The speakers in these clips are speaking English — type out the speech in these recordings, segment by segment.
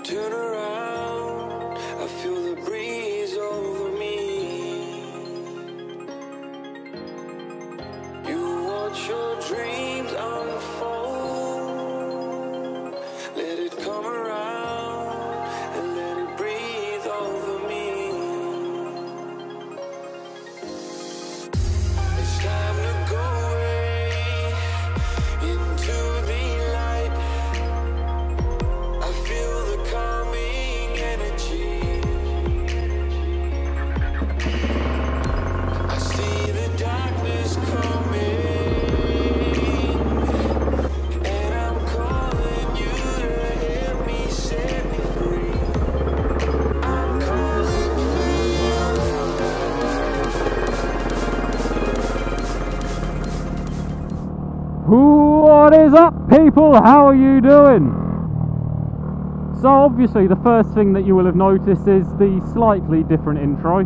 turn around, I feel the breeze over me. You watch your dreams unfold, let it come around and let it breathe over me. It's time to go away into the light. I feel the calming energy. I see the darkness coming, and I'm calling you to help me set me free. I'm calling for What is up, people? How are you doing? So obviously the first thing that you will have noticed is the slightly different intro.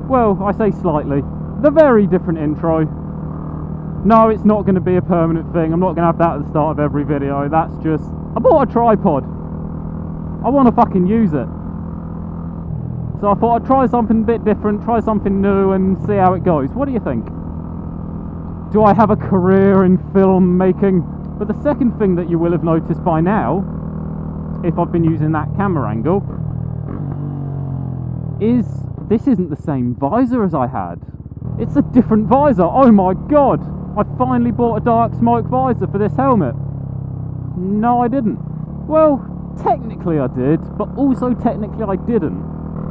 Well, I say slightly, the very different intro. No, it's not going to be a permanent thing. I'm not going to have that at the start of every video. That's just, I bought a tripod. I want to fucking use it. So I thought I'd try something a bit different, try something new and see how it goes. What do you think? Do I have a career in filmmaking? But the second thing that you will have noticed by now, if I've been using that camera angle, is this isn't the same visor as I had. It's a different visor. Oh my god! I finally bought a dark smoke visor for this helmet. No, I didn't. Well, technically I did, but also technically I didn't.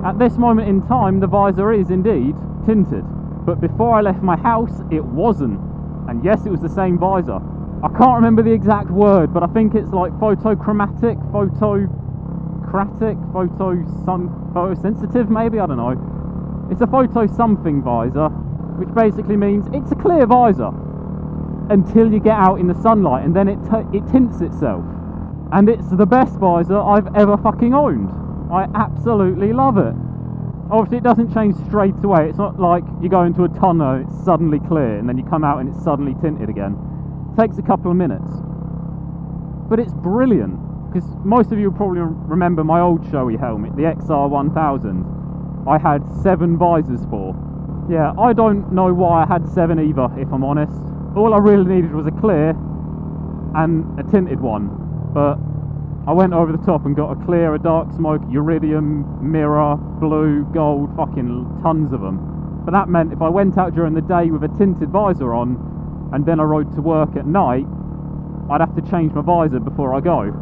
At this moment in time, the visor is indeed tinted. But before I left my house, it wasn't. And yes, it was the same visor. I can't remember the exact word, but I think it's like photochromatic, photosensitive maybe, I don't know. It's a photo something visor, which basically means it's a clear visor until you get out in the sunlight, and then it tints itself. And it's the best visor I've ever fucking owned. I absolutely love it. Obviously it doesn't change straight away. It's not like you go into a tunnel and it's suddenly clear and then you come out and it's suddenly tinted again. It takes a couple of minutes. But it's brilliant, because most of you will probably remember my old Shoei helmet, the XR1000. I had 7 visors for. Yeah, I don't know why I had 7 either, if I'm honest. All I really needed was a clear and a tinted one. But I went over the top and got a clear, a dark smoke, iridium, mirror, blue, gold, fucking tons of them. But that meant if I went out during the day with a tinted visor on and then I rode to work at night, I'd have to change my visor before I go.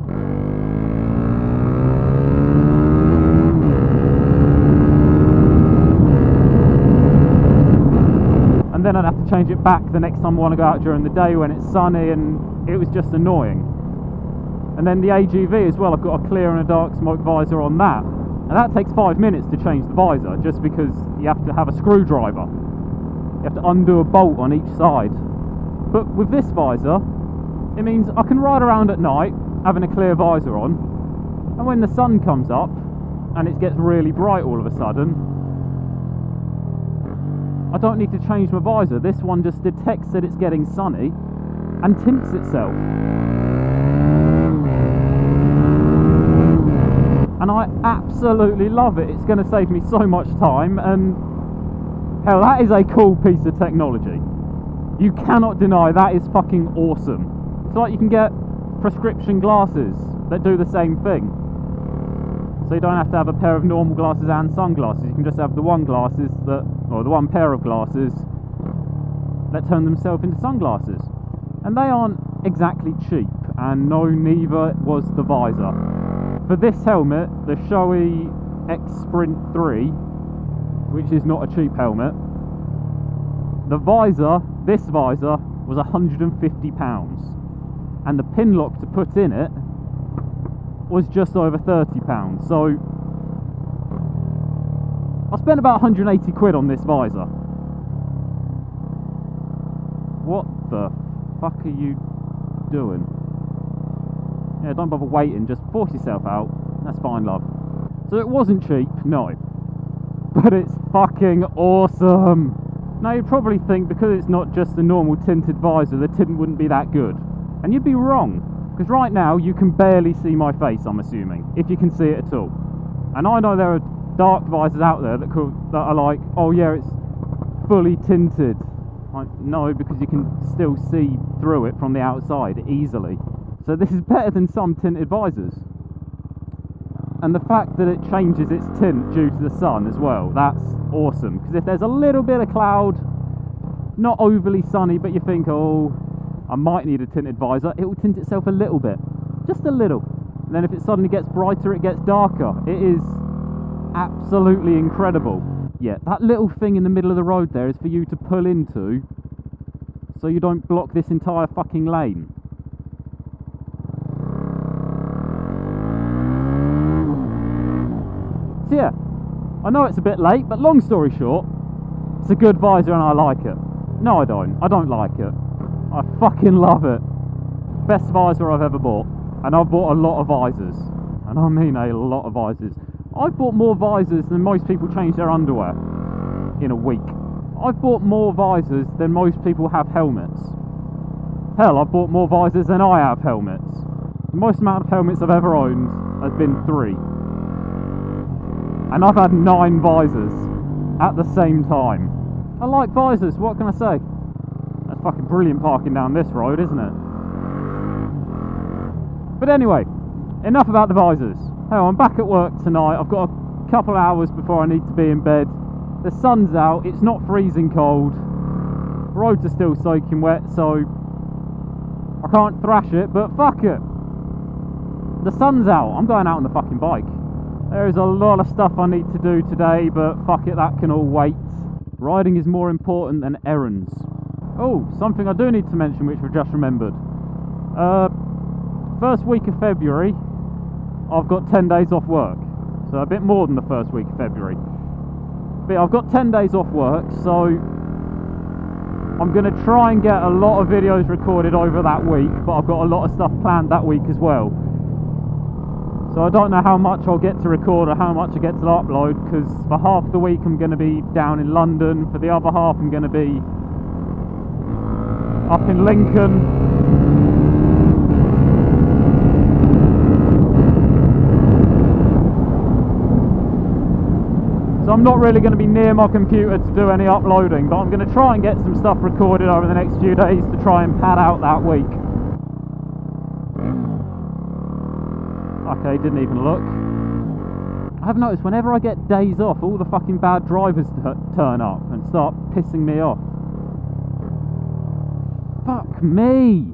And then I'd have to change it back the next time I want to go out during the day when it's sunny, and it was just annoying. And then the AGV as well, I've got a clear and a dark smoke visor on that. And that takes 5 minutes to change the visor, just because you have to have a screwdriver. You have to undo a bolt on each side. But with this visor, it means I can ride around at night, having a clear visor on, and when the sun comes up, and it gets really bright all of a sudden, I don't need to change my visor. This one just detects that it's getting sunny, and tints itself. And I absolutely love it. It's going to save me so much time, and hell, that is a cool piece of technology. You cannot deny that is fucking awesome. It's like you can get prescription glasses that do the same thing. So you don't have to have a pair of normal glasses and sunglasses. You can just have the one glasses that, or the one pair of glasses that turn themselves into sunglasses. And they aren't exactly cheap, and no, neither was the visor. For this helmet, the Shoei X-Sprint 3, which is not a cheap helmet, the visor, this visor, was £150. And the pin lock to put in it was just over £30. So I spent about 180 quid on this visor. What the fuck are you doing? Yeah, don't bother waiting, just force yourself out. That's fine, love. So it wasn't cheap, no. But it's fucking awesome. Now you'd probably think because it's not just a normal tinted visor, the tint wouldn't be that good. And you'd be wrong, Because right now you can barely see my face, I'm assuming, if you can see it at all. And I know there are dark visors out there that are like, oh yeah, it's fully tinted. Like, no, because you can still see through it from the outside easily. So this is better than some tinted visors. And the fact that it changes its tint due to the sun as well, that's awesome. Because if there's a little bit of cloud, not overly sunny, but you think, oh, I might need a tinted visor, it will tint itself a little bit, just a little. And then if it suddenly gets brighter, it gets darker. It is absolutely incredible. Yeah, that little thing in the middle of the road there is for you to pull into, so you don't block this entire fucking lane. So yeah, I know it's a bit late, but long story short, it's a good visor and I like it. No, I don't like it. I fucking love it. Best visor I've ever bought. And I've bought a lot of visors. And I mean a lot of visors. I've bought more visors than most people change their underwear in a week. I've bought more visors than most people have helmets. Hell, I've bought more visors than I have helmets. The most amount of helmets I've ever owned has been 3. And I've had 9 visors at the same time. I like visors, what can I say? That's fucking brilliant parking down this road, isn't it? But anyway, enough about the visors. Hell, I'm back at work tonight. I've got a couple of hours before I need to be in bed. The sun's out, it's not freezing cold. The roads are still soaking wet, so I can't thrash it, but fuck it. The sun's out, I'm going out on the fucking bike. There is a lot of stuff I need to do today, but fuck it, that can all wait. Riding is more important than errands. Oh, something I do need to mention which I've just remembered. First week of February, I've got 10 days off work. So a bit more than the first week of February. But I've got 10 days off work, so I'm going to try and get a lot of videos recorded over that week, but I've got a lot of stuff planned that week as well. So I don't know how much I'll get to record or how much I get to upload, because for half the week I'm going to be down in London, for the other half I'm going to be up in Lincoln. So I'm not really going to be near my computer to do any uploading, but I'm going to try and get some stuff recorded over the next few days to try and pad out that week. Okay, didn't even look. I've noticed whenever I get days off, all the fucking bad drivers turn up and start pissing me off. Fuck me!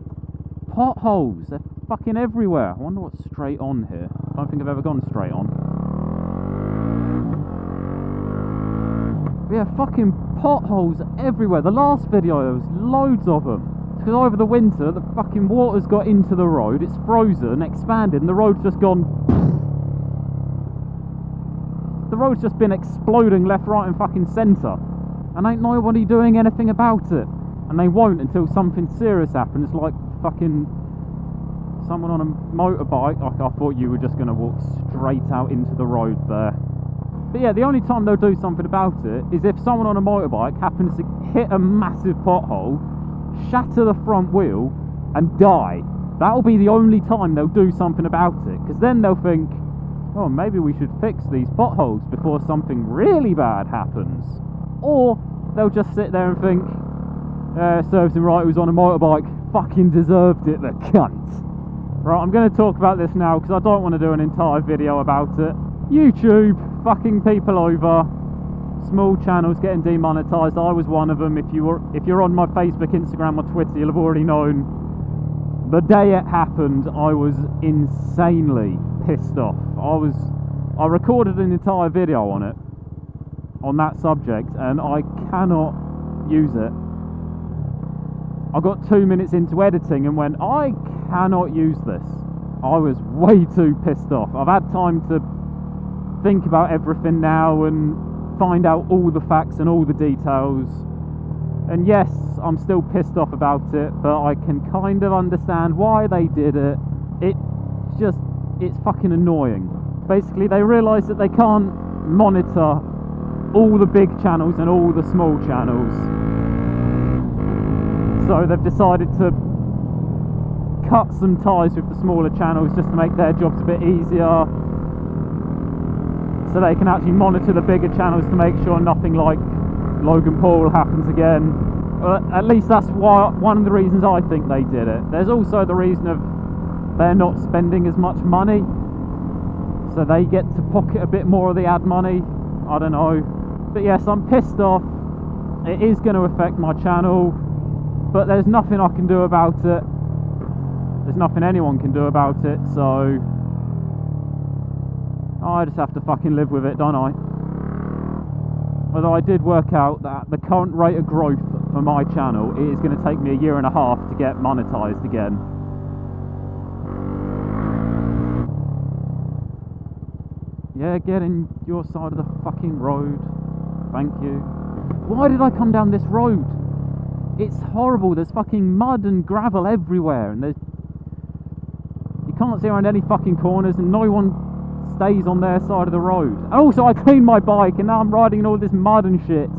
Potholes, they're fucking everywhere. I wonder what's straight on here. I don't think I've ever gone straight on. But yeah, fucking potholes everywhere. The last video, there was loads of them. Because over the winter, the fucking water's got into the road, it's frozen, expanded, and the road's just gone... The road's just been exploding left, right and fucking centre. And ain't nobody doing anything about it. And they won't until something serious happens, like fucking someone on a motorbike. Like, I thought you were just going to walk straight out into the road there. But yeah, the only time they'll do something about it is if someone on a motorbike happens to hit a massive pothole, shatter the front wheel and die. That'll be the only time they'll do something about it, because then they'll think, oh, maybe we should fix these potholes before something really bad happens. Or they'll just sit there and think, serves him right, he was on a motorbike, fucking deserved it, the cunt. Right, I'm going to talk about this now because I don't want to do an entire video about it. YouTube fucking people over. Small channels getting demonetized. I was one of them. If you're on my Facebook, Instagram or Twitter, you'll have already known. The day it happened, I was insanely pissed off. I recorded an entire video on it, on that subject, and I cannot use it. I got 2 minutes into editing and went, I cannot use this. I was way too pissed off. I've had time to think about everything now and find out all the facts and all the details. And yes, I'm still pissed off about it, but I can kind of understand why they did it. It's fucking annoying. Basically, they realise that they can't monitor all the big channels and all the small channels. So they've decided to cut some ties with the smaller channels just to make their jobs a bit easier, so they can actually monitor the bigger channels to make sure nothing like Logan Paul happens again. At least that's one of the reasons I think they did it. There's also the reason of they're not spending as much money, so they get to pocket a bit more of the ad money. I don't know, but yes, I'm pissed off. It is going to affect my channel, but there's nothing I can do about it. There's nothing anyone can do about it, so I just have to fucking live with it, don't I? Although I did work out that the current rate of growth for my channel, it is going to take me 1.5 years to get monetized again. Yeah, get in your side of the fucking road. Thank you. Why did I come down this road? It's horrible. There's fucking mud and gravel everywhere, and you can't see around any fucking corners, and no one stays on their side of the road. And also, I cleaned my bike, and now I'm riding in all this mud and shit.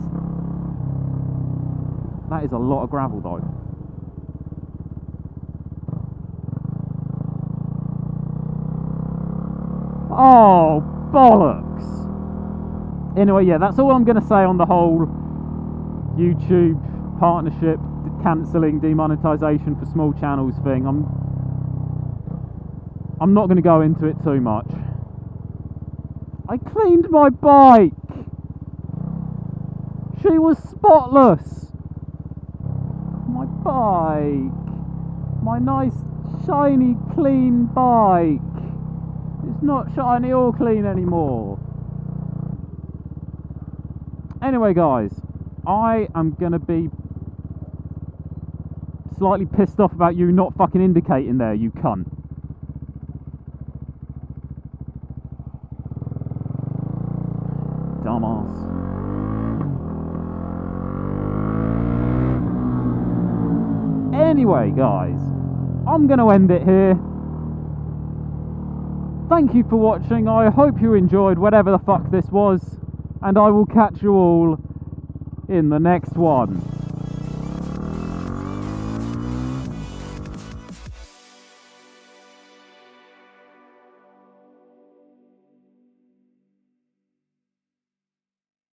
That is a lot of gravel, though. Oh, bollocks. Anyway, yeah, that's all I'm going to say on the whole YouTube partnership cancelling demonetization for small channels thing. I'm not going to go into it too much. I cleaned my bike. She was spotless. My bike. My nice, shiny, clean bike. It's not shiny or clean anymore. Anyway, guys, I am going to be slightly pissed off about you not fucking indicating there, you cunt. Dumbass. Anyway, guys, I'm going to end it here. Thank you for watching. I hope you enjoyed whatever the fuck this was, and I will catch you all in the next one.